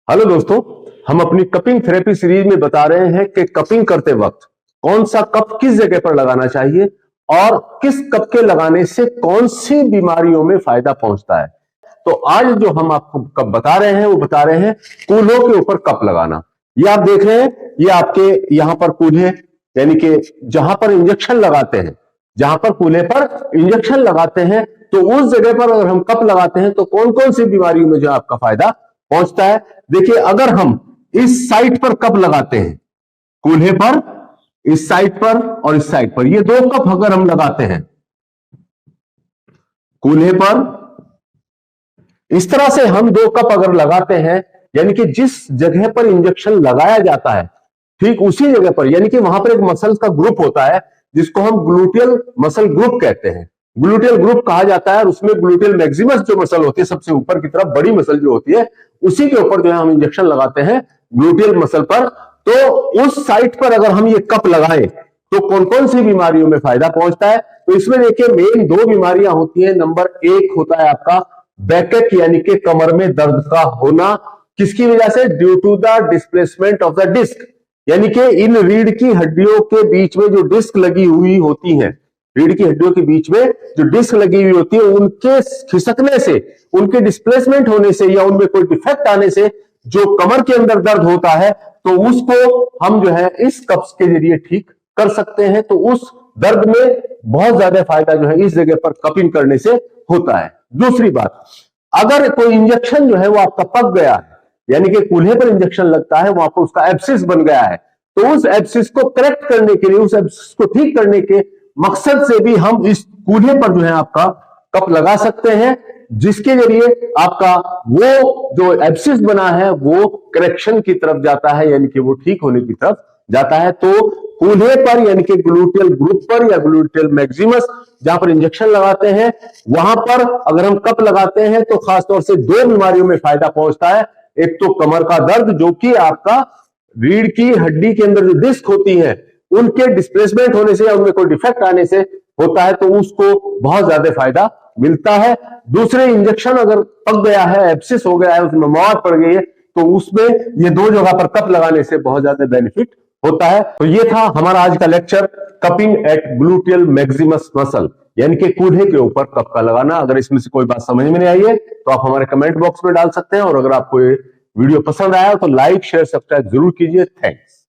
Hello दोस्तों, हम अपनी कपिंग थेरेपी सीरीज में बता रहे हैं कि कपिंग करते वक्त कौन सा कप किस जगह पर लगाना चाहिए और किस कप के लगाने से कौन सी बीमारियों में फायदा पहुंचता है। तो आज जो हम आपको कप बता रहे हैं वो बता रहे हैं कूल्हों के ऊपर कप लगाना। ये आप देख रहे हैं, ये आपके यहां पर कूल्हे यानी कि जहां पर इंजेक्शन लगाते हैं, जहां पर कूल्हे पर इंजेक्शन लगाते हैं तो उस जगह पर अगर हम कप लगाते हैं तो कौन कौन सी बीमारियों में जो आपका फायदा पहुंचता है। देखिए, अगर हम इस साइड पर कप लगाते हैं, कूल्हे पर, इस साइड पर और इस साइड पर, ये दो कप अगर हम लगाते हैं कूल्हे पर, इस तरह से हम दो कप अगर लगाते हैं, यानी कि जिस जगह पर इंजेक्शन लगाया जाता है ठीक उसी जगह पर, यानी कि वहां पर एक मसल का ग्रुप होता है जिसको हम ग्लूटियल मसल ग्रुप कहते हैं। ग्लूटियल ग्रुप कहा जाता है और उसमें ग्लूटियल मैक्सिमस जो मसल होती है, सबसे ऊपर की तरफ बड़ी मसल जो होती है, उसी के ऊपर जो है हम इंजेक्शन लगाते हैं ग्लूटियल मसल पर। तो उस साइट पर अगर हम ये कप लगाएं तो कौन कौन सी बीमारियों में फायदा पहुंचता है। तो इसमें देखिए मेन दो बीमारियां होती हैं। नंबर एक होता है आपका बैकएक यानी कि कमर में दर्द का होना। किसकी वजह से? Due to the displacement of the disc, यानी कि इन रीढ़ की हड्डियों के बीच में जो डिस्क लगी हुई होती है, रीढ़ की हड्डियों के बीच में जो डिस्क लगी हुई होती है, उनके खिसकने से, उनके डिस्प्लेसमेंट होने से या उनमें कोई डिफेक्ट आने से जो कमर के अंदर दर्द होता है, तो उसको हम जो है इस कप्स के जरिए ठीक कर सकते हैं। तो उस दर्द में बहुत ज्यादा फायदा जो है इस जगह पर कपिंग करने से होता है। दूसरी बात, अगर कोई इंजेक्शन जो है वो आपका पक गया है, यानी कि कूल्हे पर इंजेक्शन लगता है, वहां पर उसका एब्सिस बन गया है, तो उस एब्सिस को करेक्ट करने के लिए, उस एब्सिस को ठीक करने के मकसद से भी हम इस कूल्हे पर जो है आपका कप लगा सकते हैं, जिसके जरिए आपका वो जो एब्सिस बना है वो करेक्शन की तरफ जाता है, यानी कि वो ठीक होने की तरफ जाता है। तो कूल्हे पर यानी कि ग्लूटियल ग्रुप पर या ग्लूटियल मैक्सिमस जहां पर इंजेक्शन लगाते हैं, वहां पर अगर हम कप लगाते हैं तो खासतौर से दो बीमारियों में फायदा पहुंचता है। एक तो कमर का दर्द, जो कि आपका रीढ़ की हड्डी के अंदर जो डिस्क होती है उनके डिस्प्लेसमेंट होने से या उनमें कोई डिफेक्ट आने से होता है, तो उसको बहुत ज्यादा फायदा मिलता है। दूसरे, इंजेक्शन अगर पक गया है, एब्सिस हो गया है, उसमें मौत पड़ गई है, तो उसमें ये दो जगह पर कप लगाने से बहुत ज्यादा बेनिफिट होता है। तो ये था हमारा आज का lecture, cupping at gluteal maximus muscle, यानी कि कूल्हे के ऊपर कप का लगाना। अगर इसमें से कोई बात समझ में नहीं आई है तो आप हमारे कमेंट बॉक्स में डाल सकते हैं, और अगर आपको ये वीडियो पसंद आया तो लाइक शेयर सब्सक्राइब जरूर कीजिए। थैंक्स।